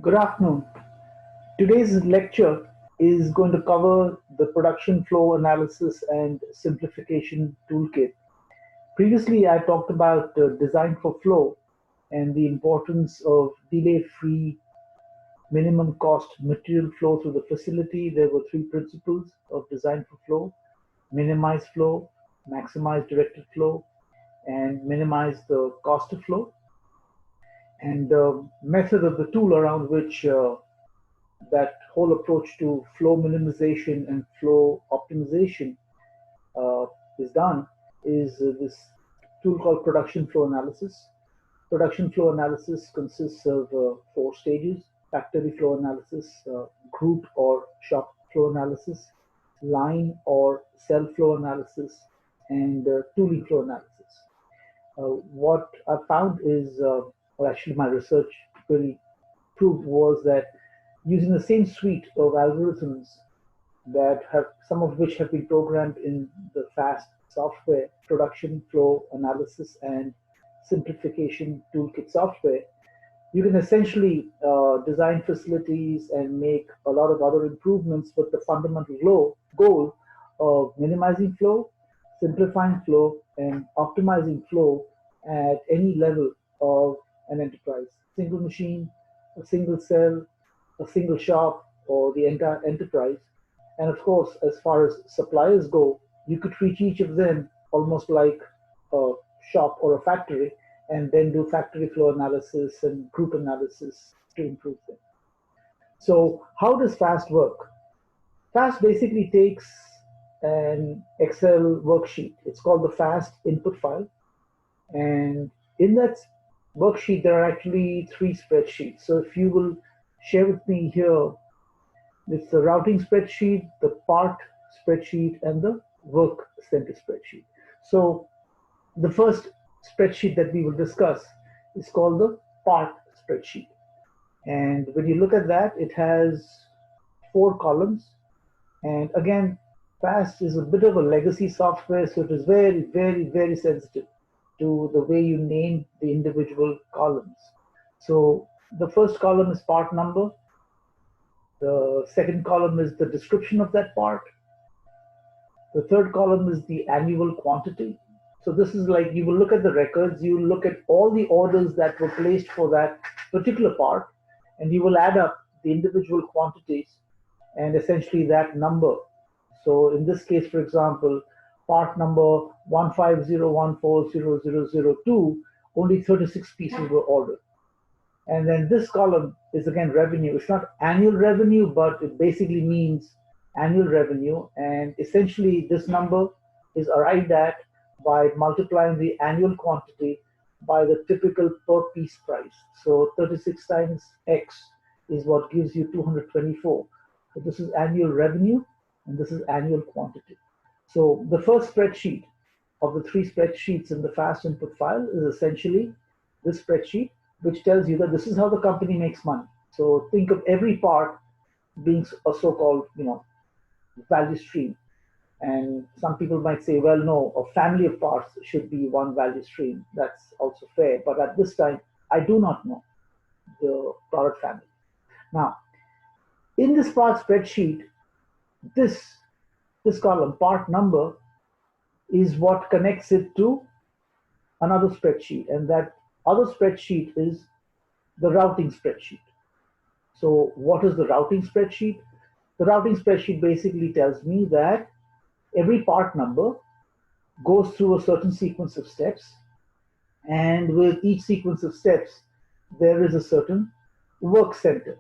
Good afternoon. Today's lecture is going to cover the production flow analysis and simplification toolkit. Previously, I talked about design for flow and the importance of delay-free minimum cost material flow through the facility. There were three principles of design for flow: minimize flow, maximize directed flow, and minimize the cost of flow. And the method of the tool around which that whole approach to flow minimization and flow optimization uh, is done is this tool called production flow analysis. Production flow analysis consists of four stages: factory flow analysis, group or shop flow analysis, line or cell flow analysis, and tooling flow analysis. What I found is, or actually my research really proved, was that using the same suite of algorithms that have some of which have been programmed in the FAST software, production flow analysis and simplification toolkit software, you can essentially design facilities and make a lot of other improvements with the fundamental goal of minimizing flow, simplifying flow, and optimizing flow at any level of an enterprise. Single machine, a single cell, a single shop, or the entire enterprise. And of course, as far as suppliers go, you could treat each of them almost like a shop or a factory, and then do factory flow analysis and group analysis to improve them. So how does FAST work? FAST basically takes an Excel worksheet. It's called the FAST Input File. And in that worksheet, there are actually three spreadsheets. So if you will share with me here, it's the routing spreadsheet, the part spreadsheet, and the work center spreadsheet. So the first spreadsheet that we will discuss is called the part spreadsheet. And when you look at that, it has four columns. And again, FAST is a bit of a legacy software, so it is very, very, very sensitive to the way you name the individual columns. So the first column is part number. The second column is the description of that part. The third column is the annual quantity. So this is like, you will look at the records, you will look at all the orders that were placed for that particular part, and you will add up the individual quantities and essentially that number. So in this case, for example, part number 150140002, only 36 pieces were ordered. And then this column is again revenue. It's not annual revenue, but it basically means annual revenue. And essentially this number is arrived at by multiplying the annual quantity by the typical per piece price. So 36 times X is what gives you 224. So this is annual revenue and this is annual quantity. So the first spreadsheet of the three spreadsheets in the FAST input file is essentially this spreadsheet, which tells you that this is how the company makes money. So think of every part being a so-called, value stream. And some people might say, well, no, a family of parts should be one value stream. That's also fair. But at this time, I do not know the product family. Now, in this part spreadsheet, this column, part number, is what connects it to another spreadsheet. And that other spreadsheet is the routing spreadsheet. So what is the routing spreadsheet? The routing spreadsheet basically tells me that every part number goes through a certain sequence of steps, and with each sequence of steps, there is a certain work center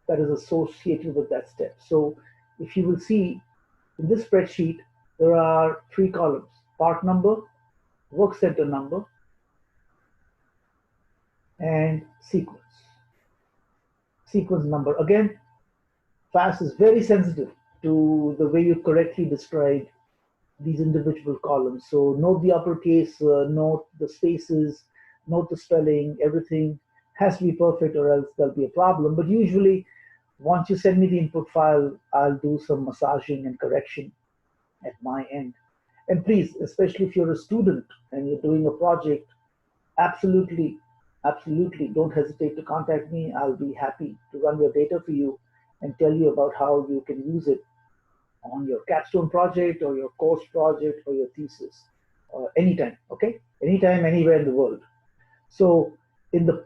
that is associated with that step. So if you will see in this spreadsheet, there are three columns: part number, work center number, and sequence number. Again, FAST is very sensitive to the way you correctly describe these individual columns. So note the uppercase, note the spaces, note the spelling, everything has to be perfect or else there'll be a problem. But usually, once you send me the input file, I'll do some massaging and correction at my end. And please, especially if you're a student and you're doing a project, absolutely Absolutely. Don't hesitate to contact me. I'll be happy to run your data for you and tell you about how you can use it on your capstone project or your course project or your thesis anytime. Okay? Anytime, anywhere in the world. So in the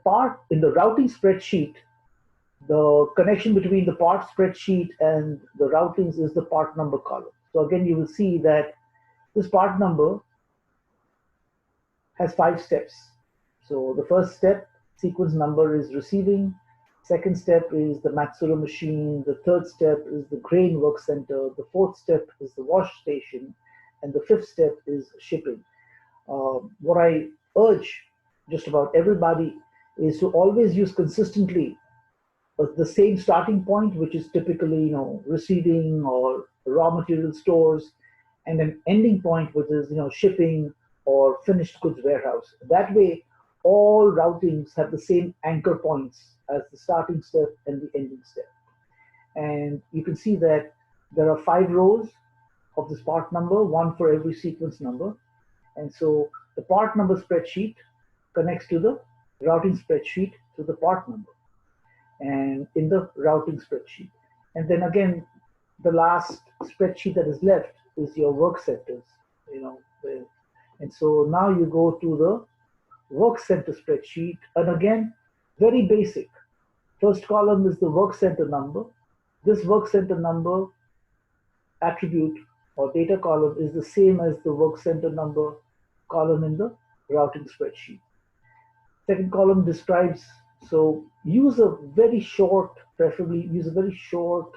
routing spreadsheet, the connection between the part spreadsheet and the routings is the part number column. So again, you will see that this part number has 5 steps. So the first step, sequence number, is receiving. Second step is the Matsura machine. The third step is the grain work center. The fourth step is the wash station. And the fifth step is shipping. What I urge just about everybody is to always use consistently the same starting point, which is typically, receiving or raw material stores, and an ending point, which is, shipping or finished goods warehouse. That way, all routings have the same anchor points as the starting step and the ending step. And you can see that there are 5 rows of this part number, one for every sequence number. And so the part number spreadsheet connects to the routing spreadsheet to the part number and in the routing spreadsheet. And then again, the last spreadsheet that is left is your work centers, you know. And so now you go to the work center spreadsheet, and again, very basic. First column is the work center number. This work center number attribute or data column is the same as the work center number column in the routing spreadsheet. Second column describes, so use a very short, preferably use a very short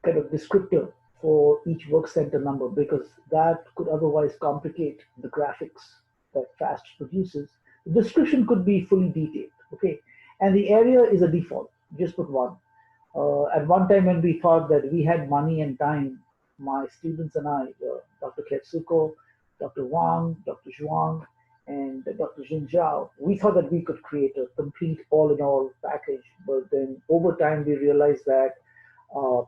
kind of descriptor for each work center number, because that could otherwise complicate the graphics that FAST produces. The description could be fully detailed, okay? And the area is a default, just put one. At one time when we thought that we had money and time, my students and I, Dr. Ketsuko, Dr. Wang, Dr. Zhuang, and Dr. Jin Zhao, we thought that we could create a complete all-in-all package. But then over time, we realized that uh,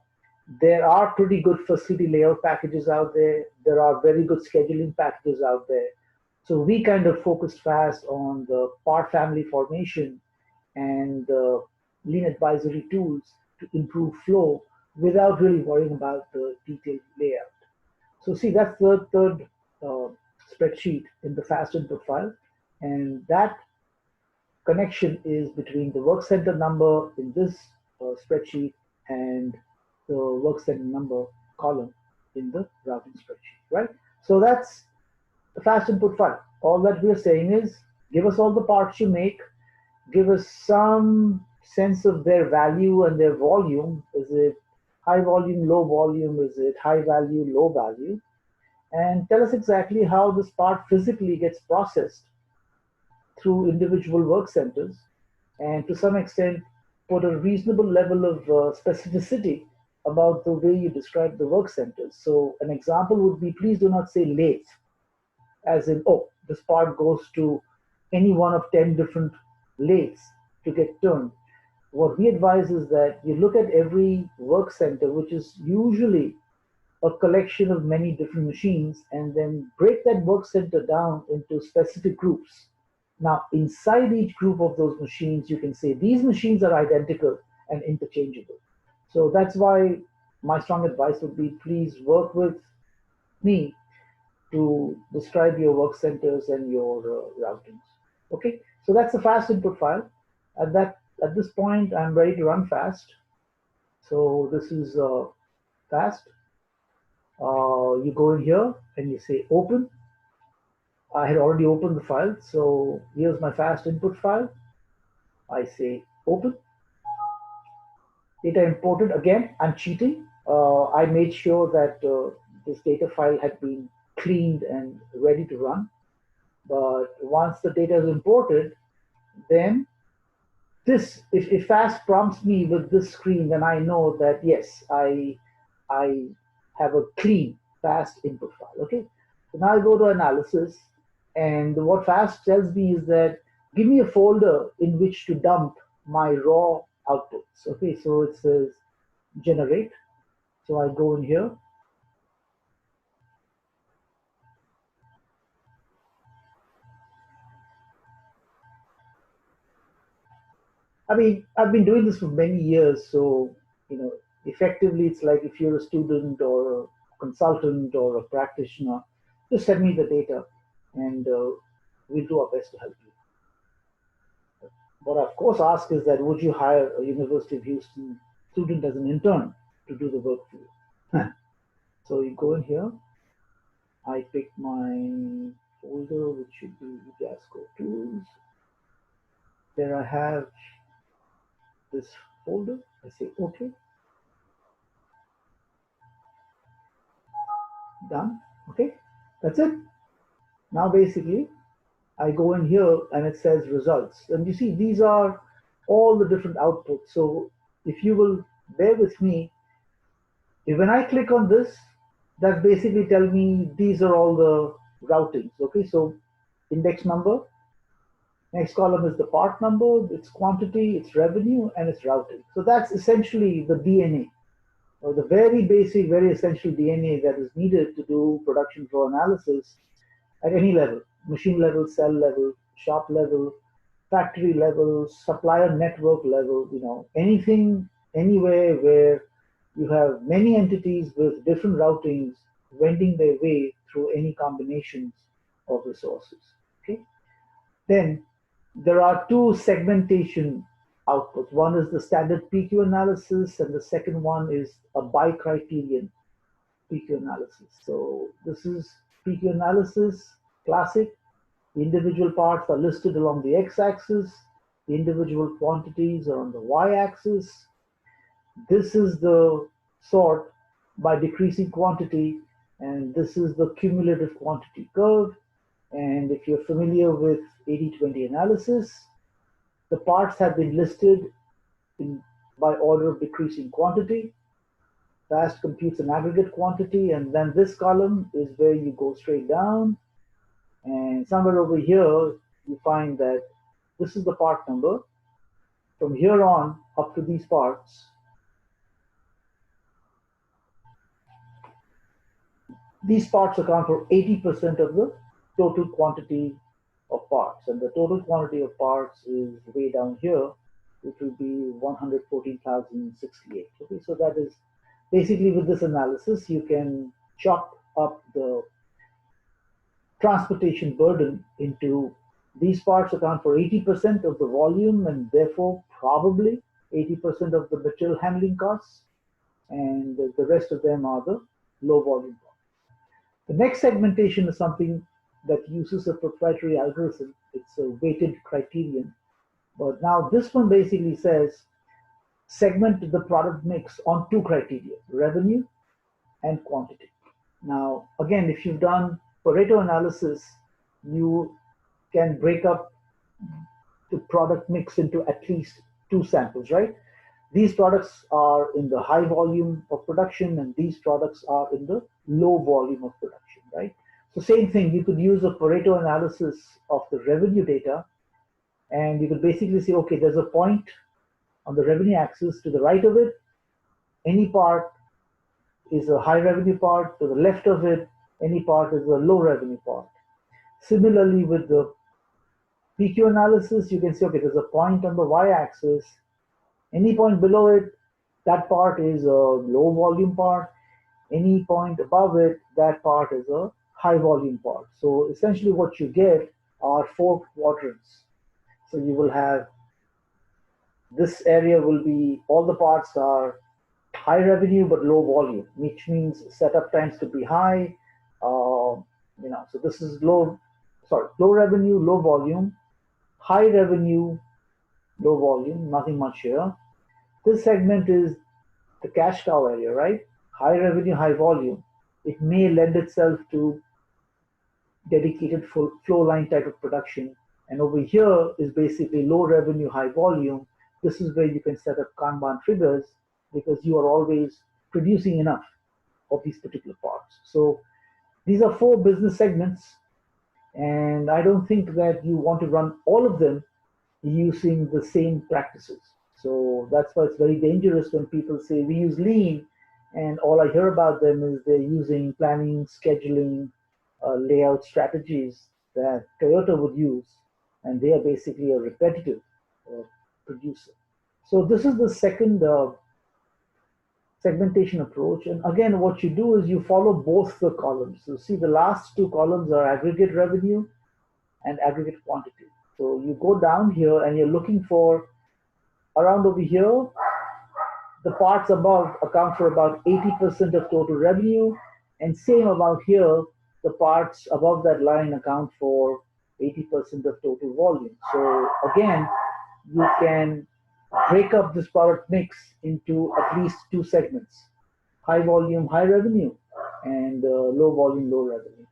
there are pretty good facility layout packages out there. There are very good scheduling packages out there. So we kind of focused fast on the part family formation and the lean advisory tools to improve flow without really worrying about the detailed layout. So see, that's the third uh, spreadsheet in the FAST input file. And that connection is between the work center number in this spreadsheet and the work center number column in the routing spreadsheet, right? So that's the FAST input file. All that we're saying is give us all the parts you make, give us some sense of their value and their volume. Is it high volume, low volume? Is it high value, low value? And tell us exactly how this part physically gets processed through individual work centers, and to some extent put a reasonable level of specificity about the way you describe the work centers. So an example would be, please do not say lathe, as in, oh, this part goes to any one of 10 different lathes to get turned. What we advise is that you look at every work center, which is usually a collection of many different machines, and then break that work center down into specific groups. Now, inside each group of those machines, you can say these machines are identical and interchangeable. So that's why my strong advice would be, please work with me to describe your work centers and your routings. Okay, so that's the FAST input file. At this point, I'm ready to run FAST. So this is FAST. You go in here and you say open. I had already opened the file, so here's my FAST input file. I say open. Data imported. Again, I'm cheating. I made sure that this data file had been cleaned and ready to run. But once the data is imported, then this, if FAST prompts me with this screen, then I know that yes, I have a clean FAST input file. Okay, so now I go to analysis, and what FAST tells me is that give me a folder in which to dump my raw outputs. Okay, so it says generate. So I go in here. I mean, I've been doing this for many years, so you know, effectively, it's like if you're a student or a consultant or a practitioner, just send me the data, and we'll do our best to help you. What I, of course, ask is that would you hire a University of Houston student as an intern to do the work for you? So you go in here. I pick my folder, which should be Jasco Tools. There I have this folder. I say OK, done. Okay, that's it. Now basically I go in here and it says results. And you see these are all the different outputs. So if you will bear with me, when I click on this, that basically tell me these are all the routings. Okay, so index number, next column is the part number, its quantity, its revenue, and its routing. So that's essentially the DNA, or the very basic, very essential DNA that is needed to do production flow analysis at any level, machine level, cell level, shop level, factory level, supplier network level, anything, anywhere where you have many entities with different routings wending their way through any combinations of resources. Okay. Then there are two segmentation outputs. One is the standard PQ analysis, and the second one is a by criterion PQ analysis. So this is PQ analysis, classic. The individual parts are listed along the x-axis. The individual quantities are on the y-axis. This is the sort by decreasing quantity, and this is the cumulative quantity curve. And if you're familiar with 80-20 analysis, the parts have been listed by order of decreasing quantity. PFAST computes an aggregate quantity, and then this column is where you go straight down, and somewhere over here you find that this is the part number. From here on up to these parts, these parts account for 80% of the total quantity of parts, and the total quantity of parts is way down here, which will be 114,068. Okay, so that is basically, with this analysis, you can chop up the transportation burden into these parts account for 80% of the volume, and therefore probably 80% of the material handling costs, and the rest of them are the low volume parts. The next segmentation is something that uses a proprietary algorithm. It's a weighted criterion. But now this one basically says segment the product mix on two criteria: revenue and quantity. Now, again, if you've done Pareto analysis, you can break up the product mix into at least two samples, right? These products are in the high volume of production, and these products are in the low volume of production, right? So same thing, you could use a Pareto analysis of the revenue data, and you could basically say, okay, there's a point on the revenue axis. To the right of it, any part is a high revenue part. To the left of it, any part is a low revenue part. Similarly, with the PQ analysis, you can say, okay, there's a point on the y-axis. Any point below it, that part is a low volume part. Any point above it, that part is a high volume part. So essentially what you get are four quadrants. So you will have, this area will be, all the parts are high revenue but low volume, which means setup times could be high. So this is low revenue, low volume, high revenue, low volume, nothing much here. This segment is the cash cow area, right? High revenue, high volume. It may lend itself to dedicated flow line type of production. And over here is basically low revenue, high volume. This is where you can set up Kanban triggers, because you are always producing enough of these particular parts. So these are four business segments, and I don't think that you want to run all of them using the same practices. So that's why it's very dangerous when people say we use lean, and all I hear about them is they're using planning, scheduling, layout strategies that Toyota would use, and they are basically a repetitive. producer. So this is the second segmentation approach. And again, what you do is you follow both the columns. So see, the last two columns are aggregate revenue and aggregate quantity. So you go down here and you're looking for around over here, the parts above account for about 80% of total revenue, and same about here, the parts above that line account for 80% of total volume. So again, you can break up this product mix into at least two segments: high volume, high revenue, and low volume, low revenue.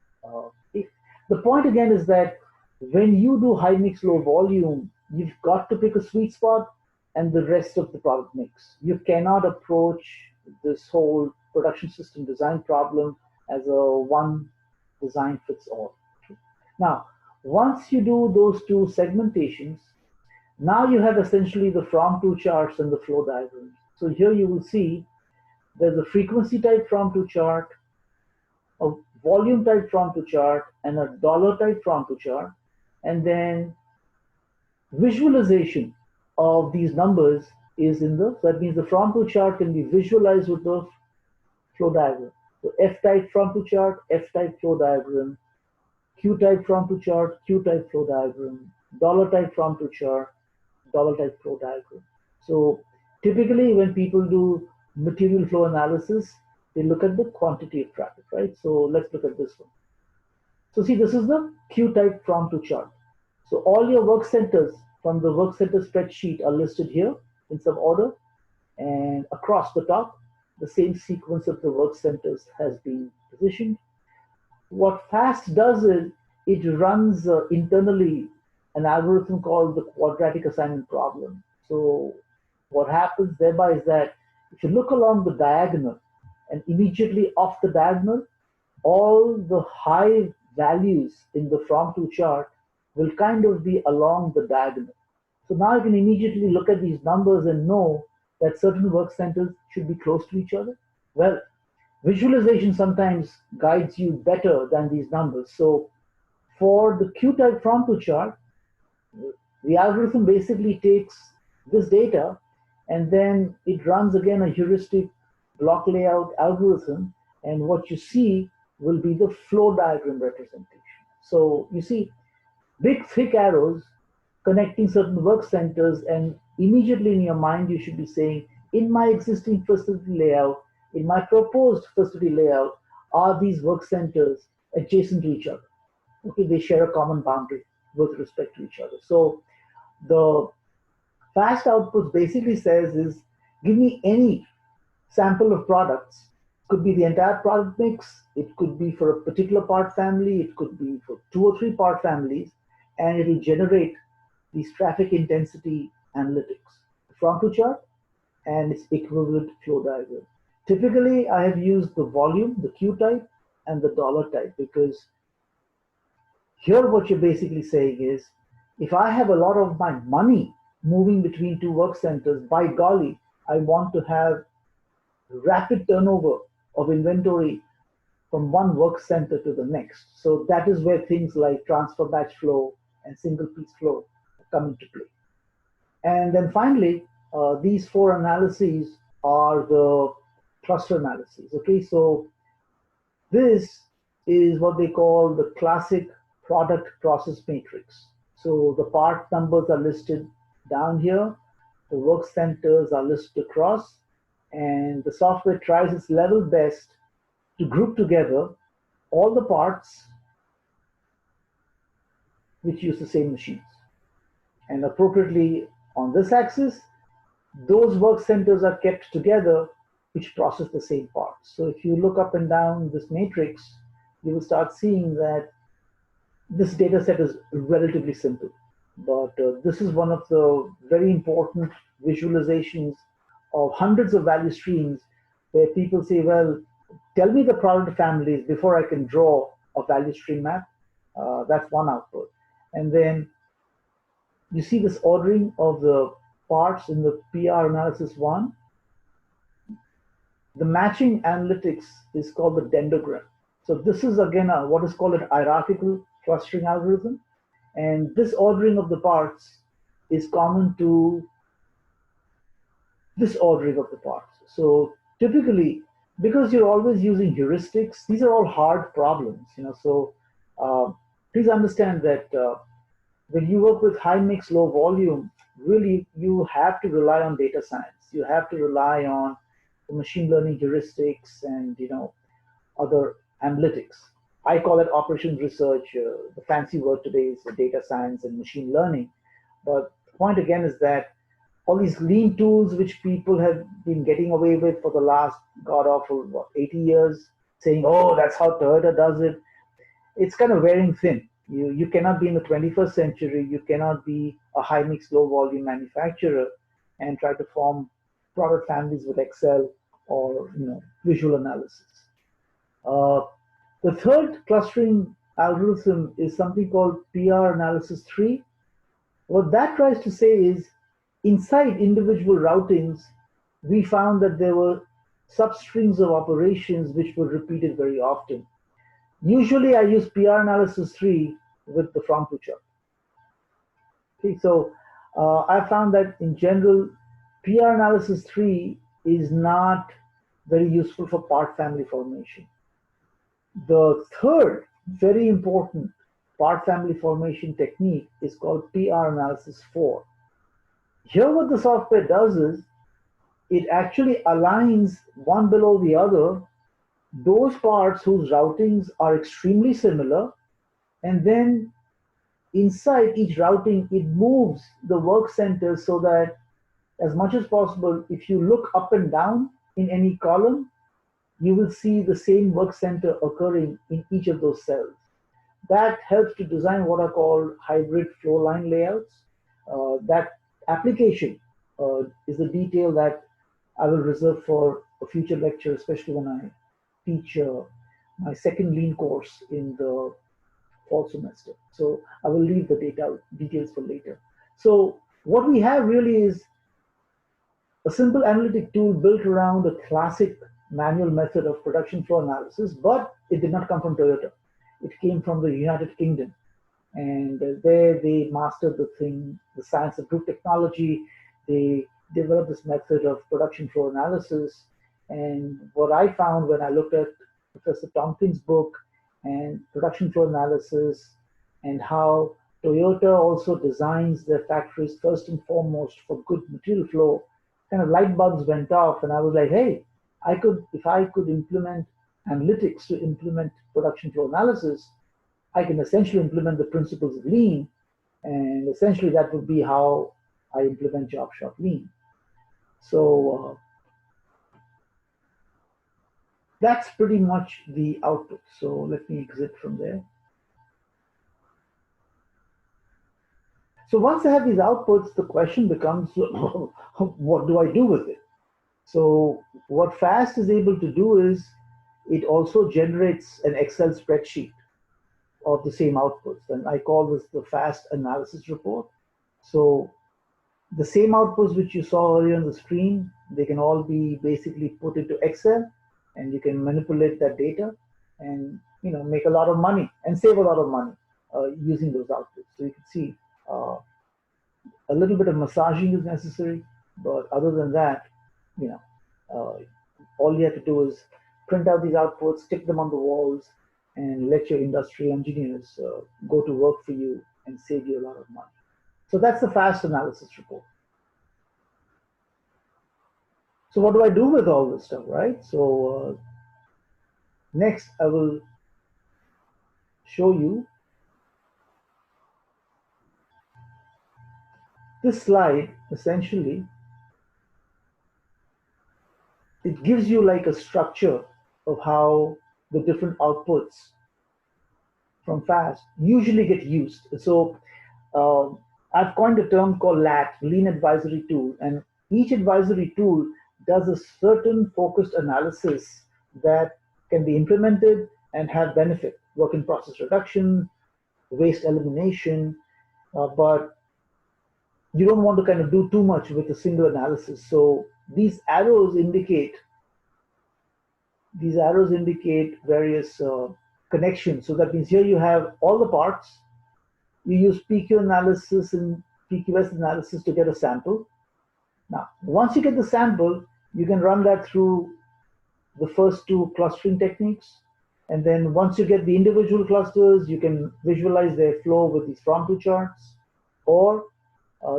The point again is that when you do high mix, low volume, you've got to pick a sweet spot and the rest of the product mix. You cannot approach this whole production system design problem as a one design fits all. Now, once you do those two segmentations, now you have essentially the from to charts and the flow diagrams. So here you will see there's a frequency type from to chart, a volume type from to chart, and a dollar type from to chart. And then visualization of these numbers is in the, so that means the from to chart can be visualized with the flow diagram. So F type from to chart, F type flow diagram, Q type from to chart, Q type flow diagram, dollar type from to chart, dollar type flow diagram. So typically when people do material flow analysis, they look at the quantity of traffic, right? So let's look at this one. So see, this is the Q type from to chart. So all your work centers from the work center spreadsheet are listed here in some order, and across the top, the same sequence of the work centers has been positioned. What FAST does is it runs internally an algorithm called the quadratic assignment problem. So what happens thereby is that if you look along the diagonal and immediately off the diagonal, all the high values in the from to chart will kind of be along the diagonal. So now you can immediately look at these numbers and know that certain work centers should be close to each other. Well, visualization sometimes guides you better than these numbers. So for the Q type from to chart, the algorithm basically takes this data and then it runs again a heuristic block layout algorithm, and what you see will be the flow diagram representation. So you see big thick arrows connecting certain work centers, and immediately in your mind you should be saying, in my existing facility layout, in my proposed facility layout, are these work centers adjacent to each other? Okay, they share a common boundary with respect to each other. So the FAST outputs basically says is, give me any sample of products. It could be the entire product mix, it could be for a particular part family, it could be for 2 or 3 part families, and it will generate these traffic intensity analytics from to chart and its equivalent flow diagram. Typically, I have used the volume, the Q type, and the dollar type, because here what you're basically saying is, if I have a lot of my money moving between two work centers, by golly, I want to have rapid turnover of inventory from one work center to the next. So that is where things like transfer batch flow and single piece flow come into play. And then finally, these 4 analyses are the cluster analyses. Okay, so this is what they call the classic product process matrix. So the part numbers are listed down here, the work centers are listed across, and the software tries its level best to group together all the parts which use the same machines. And appropriately on this axis, those work centers are kept together which process the same parts. So if you look up and down this matrix, you will start seeing that this data set is relatively simple. But this is one of the very important visualizations of hundreds of value streams where people say, well, tell me the product families before I can draw a value stream map. That's one output. And then you see this ordering of the parts in the PR analysis 1. The matching analytics is called the dendrogram. So this is again what is called an hierarchical clustering algorithm. And this ordering of the parts is common to this ordering of the parts. So typically, because you're always using heuristics, these are all hard problems. So uh, please understand that when you work with high mix, low volume, really you have to rely on data science. You have to rely on the machine learning heuristics and other analytics. I call it operations research. The fancy word today is data science and machine learning. But the point again is that all these lean tools which people have been getting away with for the last god awful 80 years, saying, "Oh, that's how Toyota does it," it's kind of wearing thin. You cannot be in the 21st century. You cannot be a high mix, low volume manufacturer and try to form product families with Excel or visual analysis. Uh, the third clustering algorithm is something called PR analysis 3. What that tries to say is inside individual routings, we found that there were substrings of operations which were repeated very often. Usually I use PR analysis 3 with the from to chart. Okay, so I found that in general, PR analysis 3 is not very useful for part family formation. The third very important part family formation technique is called PR analysis 4. Here what the software does is it actually aligns one below the other those parts whose routings are extremely similar, and then inside each routing it moves the work center so that as much as possible, if you look up and down in any column, you will see the same work center occurring in each of those cells. That helps to design what are called hybrid flow line layouts. That application is a detail that I will reserve for a future lecture, especially when I teach my second lean course in the fall semester. So I will leave the details for later. So what we have really is a simple analytic tool built around a classic manual method of production flow analysis, but it did not come from Toyota. It came from the United Kingdom. And there they mastered the thing, the science of group technology. They developed this method of production flow analysis. And what I found when I looked at Professor Tompkins' book and production flow analysis and how Toyota also designs their factories first and foremost for good material flow, kind of light bulbs went off, and I was like, hey, if I could implement analytics to implement production flow analysis, I can essentially implement the principles of lean, and essentially that would be how I implement job shop lean. So that's pretty much the output. So let me exit from there. So once I have these outputs, the question becomes, what do I do with it? So what FAST is able to do is it also generates an Excel spreadsheet of the same outputs. And I call this the FAST analysis report. So the same outputs which you saw earlier on the screen, they can all be basically put into Excel, and you can manipulate that data and make a lot of money and save a lot of money using those outputs. So you can see a little bit of massaging is necessary, but other than that, you know, all you have to do is print out these outputs, stick them on the walls, and let your industry engineers go to work for you and save you a lot of money. So that's the FAST analysis report. So what do I do with all this stuff, right? So next I will show you this slide. Essentially, it gives you like a structure of how the different outputs from FAST usually get used. So I've coined a term called LAT, Lean Advisory Tool, and each advisory tool does a certain focused analysis that can be implemented and have benefit, work in process reduction, waste elimination, but you don't want to kind of do too much with a single analysis. So these arrows indicate various connections. So that means here you have all the parts. You use PQ analysis and PQS analysis to get a sample. Now, once you get the sample, you can run that through the first two clustering techniques. And then once you get the individual clusters, you can visualize their flow with these from-to charts. Or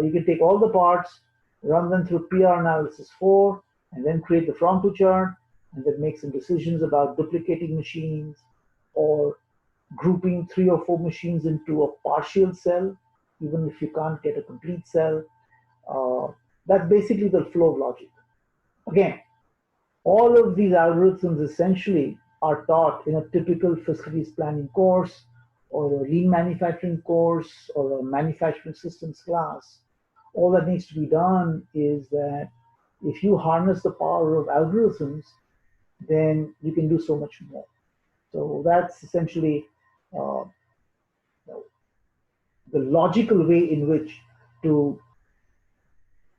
you can take all the parts, run them through PR analysis 4, and then create the from-to chart, and then make some decisions about duplicating machines or grouping 3 or 4 machines into a partial cell, even if you can't get a complete cell. Uh, that's basically the flow of logic. Again, all of these algorithms essentially are taught in a typical facilities planning course or a lean manufacturing course or a manufacturing systems class. All that needs to be done is that if you harness the power of algorithms, then you can do so much more. So that's essentially uh, the logical way in which to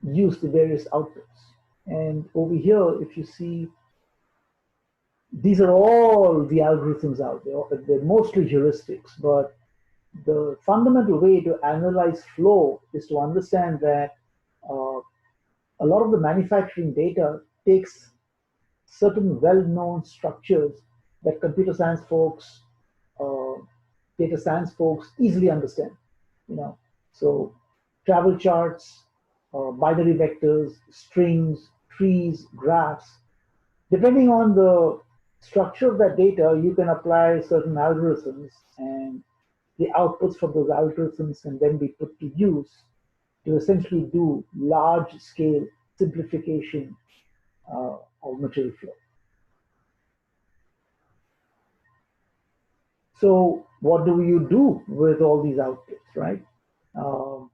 use the various outputs. And over here, if you see, these are all the algorithms out there. They're mostly heuristics, but the fundamental way to analyze flow is to understand that uh, a lot of the manufacturing data takes certain well-known structures that computer science folks, uh, data science folks easily understand. You know, so travel charts, binary vectors, strings, trees, graphs. Depending on the structure of that data, you can apply certain algorithms, and the outputs from those algorithms can then be put to use to essentially do large scale simplification of material flow. So what do you do with all these outputs, right? Um,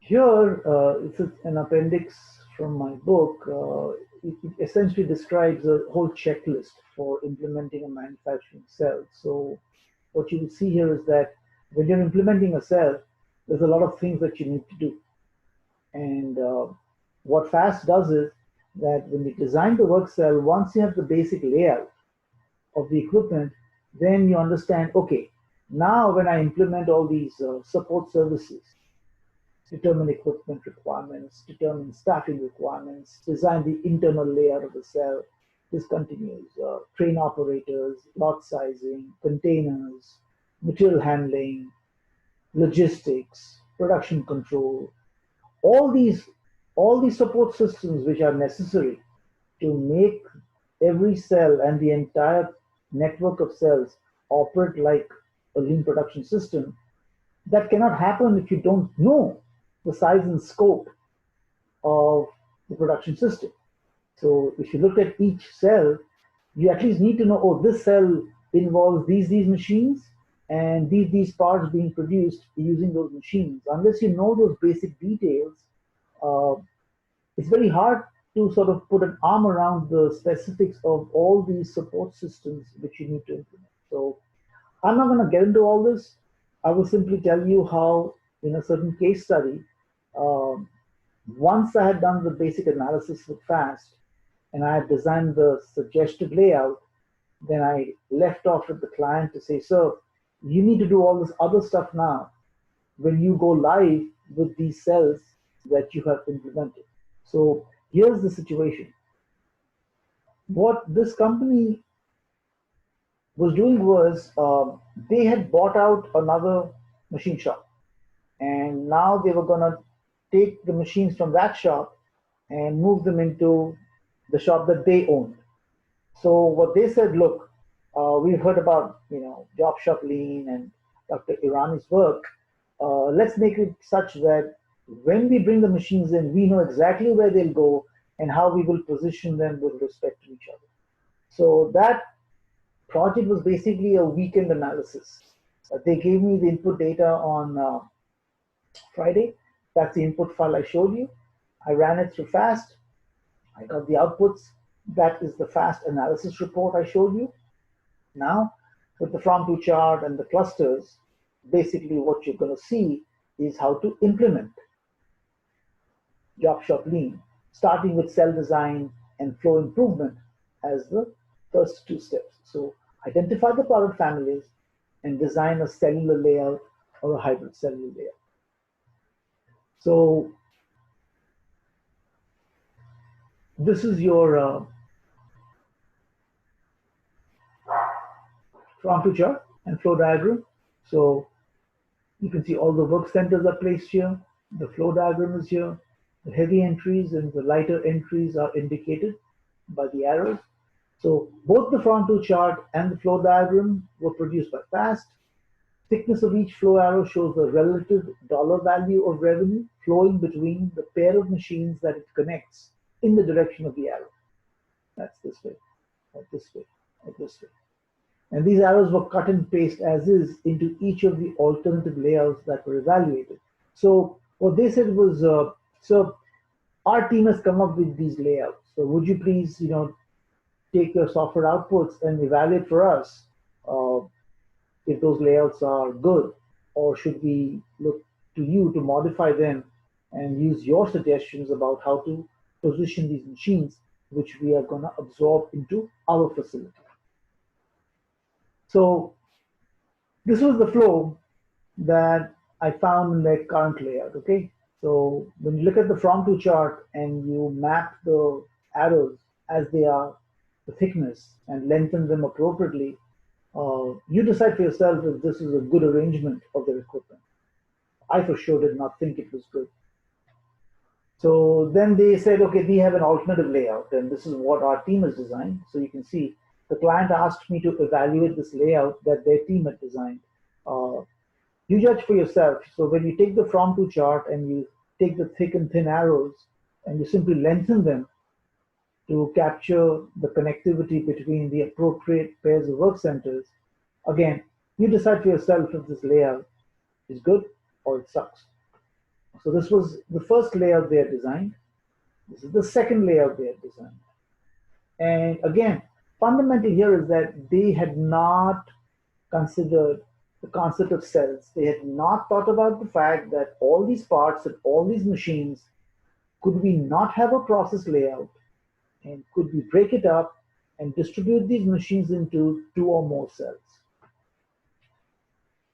Here, it's an appendix from my book. It essentially describes a whole checklist for implementing a manufacturing cell. So what you will see here is that when you're implementing a cell, there's a lot of things that you need to do. And what FAST does is that when you design the work cell, once you have the basic layout of the equipment, then you understand, okay, now when I implement all these support services, determine equipment requirements, determine staffing requirements, design the internal layout of the cell. This continues. Train operators, lot sizing, containers, material handling, logistics, production control, all these all these support systems which are necessary to make every cell and the entire network of cells operate like a lean production system. That cannot happen if you don't know the size and scope of the production system. So if you look at each cell, you at least need to know, oh, this cell involves these machines and these parts being produced using those machines. Unless you know those basic details, uh, it's very hard to sort of put an arm around the specifics of all these support systems which you need to implement. So I'm not going to get into all this. I will simply tell you how, in a certain case study, um, once I had done the basic analysis with FAST and I had designed the suggested layout, then I left off with the client to say, so you need to do all this other stuff now when you go live with these cells that you have implemented. So here's the situation. What this company was doing was they had bought out another machine shop, and now they were going to take the machines from that shop and move them into the shop that they owned. So what they said, look, we've heard about job shop lean and Dr. Irani's work. Let's make it such that when we bring the machines in, we know exactly where they'll go and how we will position them with respect to each other. So that project was basically a weekend analysis. They gave me the input data on Friday. That's the input file I showed you. I ran it through FAST. I got the outputs. That is the FAST analysis report I showed you. Now, with the from-to chart and the clusters, basically what you're going to see is how to implement job shop lean, starting with cell design and flow improvement as the first two steps. So identify the product families and design a cellular layout or a hybrid cellular layout. So This is your frontal chart and flow diagram. So you can see all the work centers are placed here. The flow diagram is here. The heavy entries and the lighter entries are indicated by the arrows. So both the frontal chart and the flow diagram were produced by PFAST. Thickness of each flow arrow shows the relative dollar value of revenue flowing between the pair of machines that it connects in the direction of the arrow. That's this way, or this way, or this way. And these arrows were cut and paste as is into each of the alternative layouts that were evaluated. So what they said was, so our team has come up with these layouts. So would you please, take your software outputs and evaluate for us uh, if those layouts are good, or should we look to you to modify them and use your suggestions about how to position these machines, which we are going to absorb into our facility. So this was the flow that I found in the current layout. Okay, so when you look at the from-to chart and you map the arrows as they are, the thickness, and lengthen them appropriately, you decide for yourself if this is a good arrangement of their equipment. I for sure did not think it was good. So then they said, okay, we have an alternative layout, and this is what our team has designed. So you can see the client asked me to evaluate this layout that their team had designed. Uh, you judge for yourself. So when you take the from to chart and you take the thick and thin arrows and you simply lengthen them to capture the connectivity between the appropriate pairs of work centers, again, you decide for yourself if this layout is good or it sucks. So this was the first layout they had designed. This is the second layout they had designed. And again, fundamental here is that they had not considered the concept of cells. They had not thought about the fact that all these parts and all these machines, could we not have a process layout, and could we break it up and distribute these machines into two or more cells?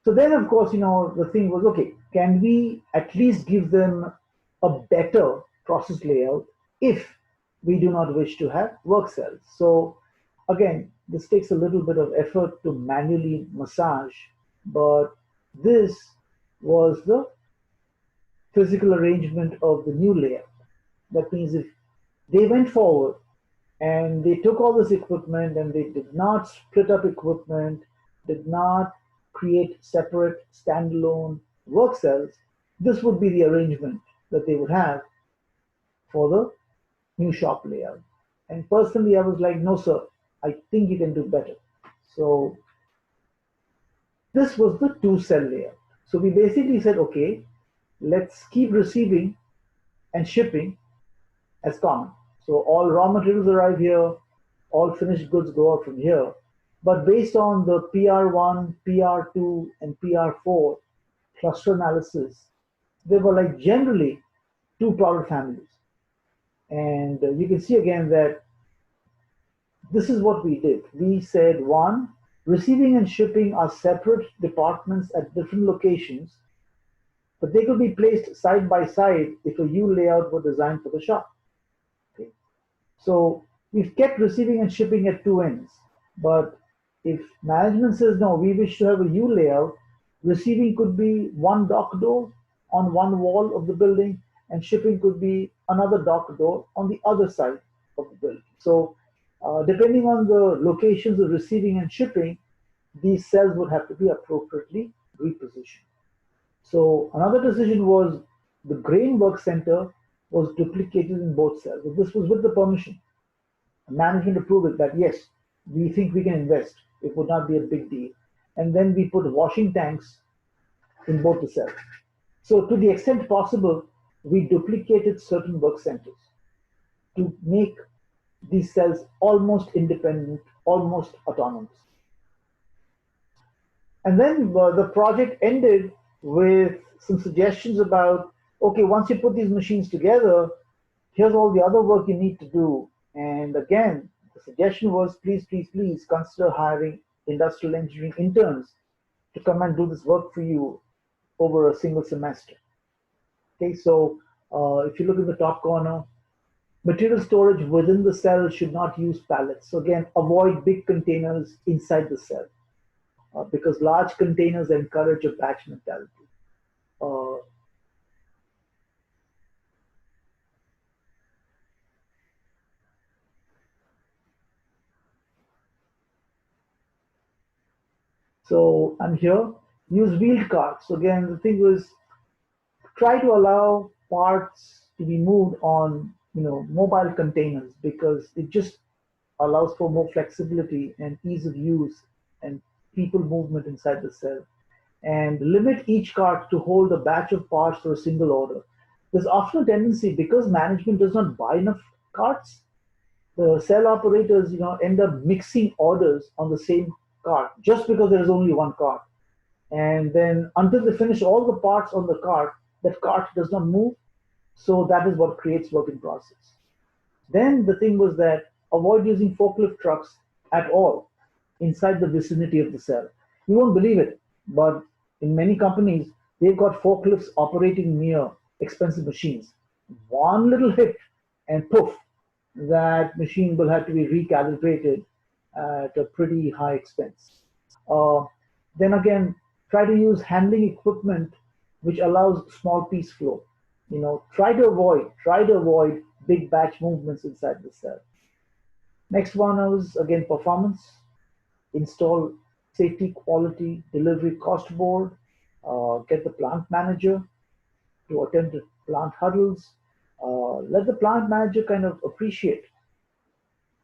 So then, of course, the thing was, okay, can we at least give them a better process layout if we do not wish to have work cells? So again, this takes a little bit of effort to manually massage, but this was the physical arrangement of the new layout. That means if they went forward and they took all this equipment and they did not split up equipment, did not create separate standalone work cells, this would be the arrangement that they would have for the new shop layout. And personally, I was like, no, sir, I think you can do better. So this was the two cell layout. So we basically said, okay, let's keep receiving and shipping as common. So all raw materials arrive here, all finished goods go out from here. But based on the PR1, PR2, and PR4 cluster analysis, there were like generally two product families. And you can see again that this is what we did. We said, one, receiving and shipping are separate departments at different locations, but they could be placed side by side if a U layout were designed for the shop. Okay. So we've kept receiving and shipping at two ends, but if management says no, we wish to have a U layout, receiving could be one dock door on one wall of the building, and shipping could be another dock door on the other side of the building. So depending on the locations of receiving and shipping, these cells would have to be appropriately repositioned. So another decision was the grain work center was duplicated in both cells. So this was with the permission. Management approved it that yes, we think we can invest. It would not be a big deal. And then we put washing tanks in both the cells. So to the extent possible, we duplicated certain work centers to make these cells almost independent, almost autonomous. And then the project ended with some suggestions about, okay, once you put these machines together, here's all the other work you need to do. And again, the suggestion was, please, please, please consider hiring industrial engineering interns to come and do this work for you over a single semester. Okay, so if you look in the top corner, Material storage within the cell should not use pallets. So again, avoid big containers inside the cell because large containers encourage a batch mentality. Uh, so I'm here. Use wheeled carts. So again, the thing was try to allow parts to be moved on mobile containers because it just allows for more flexibility and ease of use and people movement inside the cell. And limit each cart to hold a batch of parts for a single order. There's often a tendency because management does not buy enough carts, the cell operators end up mixing orders on the same cart just because there is only one cart. And then until they finish all the parts on the cart, that cart does not move. So that is what creates work in process. Then the thing was that avoid using forklift trucks at all inside the vicinity of the cell. You won't believe it, but in many companies, they've got forklifts operating near expensive machines. One little hit and poof, that machine will have to be recalibrated at a pretty high expense. Uh, then again, try to use handling equipment which allows small piece flow. Try to avoid big batch movements inside the cell. Next one is again performance. Install safety, quality, delivery cost board. Get the plant manager to attend to plant huddles. Let the plant manager kind of appreciate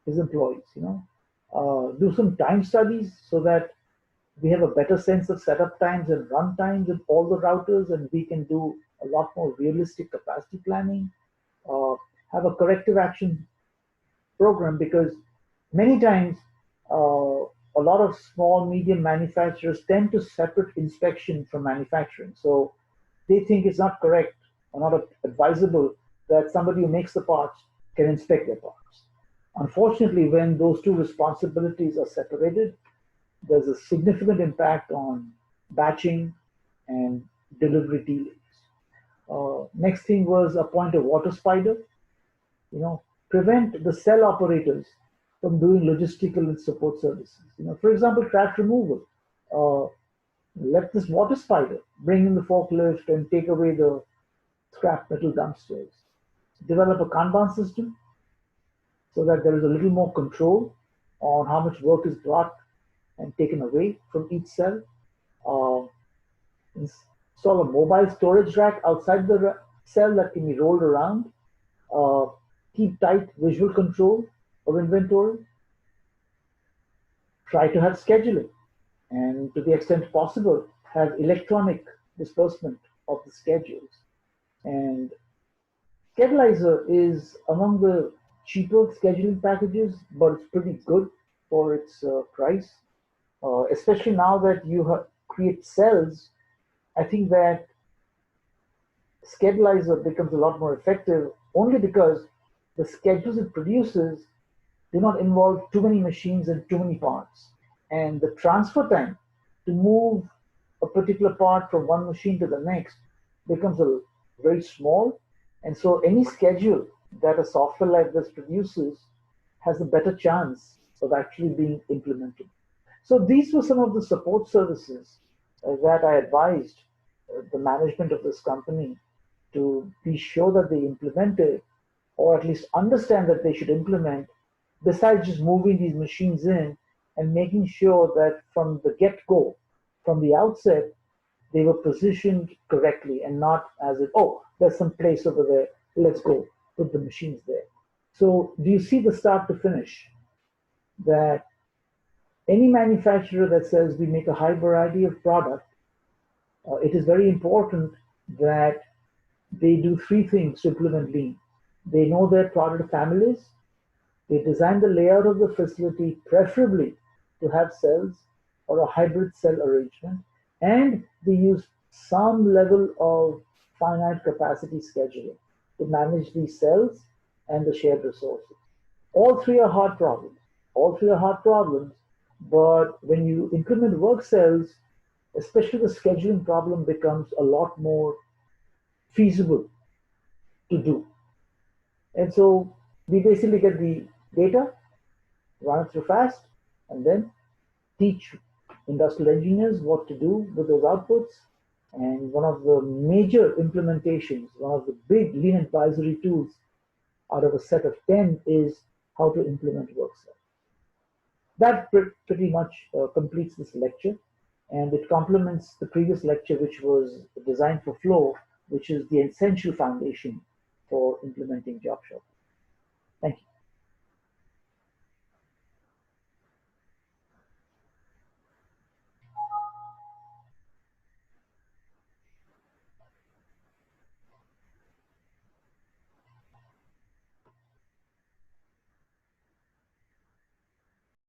his employees. Do some time studies so that we have a better sense of setup times and run times in all the routers, and we can do a lot more realistic capacity planning. Uh, have a corrective action program because many times a lot of small, medium manufacturers tend to separate inspection from manufacturing. So they think it's not correct or not advisable that somebody who makes the parts can inspect their parts. Unfortunately, when those two responsibilities are separated, there's a significant impact on batching and delivery delays. Next thing was appoint a water spider. Prevent the cell operators from doing logistical and support services. For example, trash removal. Uh, Let this water spider bring in the forklift and take away the scrap metal dumpsters. Develop a Kanban system so that there is a little more control on how much work is brought and taken away from each cell. Uh, Install a mobile storage rack outside the cell that can be rolled around. Uh, Keep tight visual control of inventory. Try to have scheduling, and to the extent possible, have electronic disbursement of the schedules. And Schedulizer is among the cheaper scheduling packages, but it's pretty good for its price. Especially now that you create cells, I think that Schedulizer becomes a lot more effective only because the schedules it produces do not involve too many machines and too many parts. And the transfer time to move a particular part from one machine to the next becomes very small. And so any schedule that a software like this produces has a better chance of actually being implemented. So these were some of the support services that I advised the management of this company to be sure that they implemented or at least understand that they should implement, besides just moving these machines in and making sure that from the get-go, from the outset, they were positioned correctly and not as if, oh, there's some place over there, let's go put the machines there. So do you see the start to finish that any manufacturer that says we make a high variety of product, it is very important that they do three things to implement lean. They know their product families, they design the layout of the facility, preferably to have cells or a hybrid cell arrangement, and they use some level of finite capacity scheduling to manage these cells and the shared resources. All three are hard problems. All three are hard problems, but when you implement work cells, especially the scheduling problem becomes a lot more feasible to do. And so We basically get the data, run it through FAST, and then teach industrial engineers what to do with those outputs. And one of the major implementations, one of the big lean advisory tools out of a set of 10 is how to implement workflow. That pretty much completes this lecture, and it complements the previous lecture, which was designed for flow, which is the essential foundation for implementing job shop. Thank you.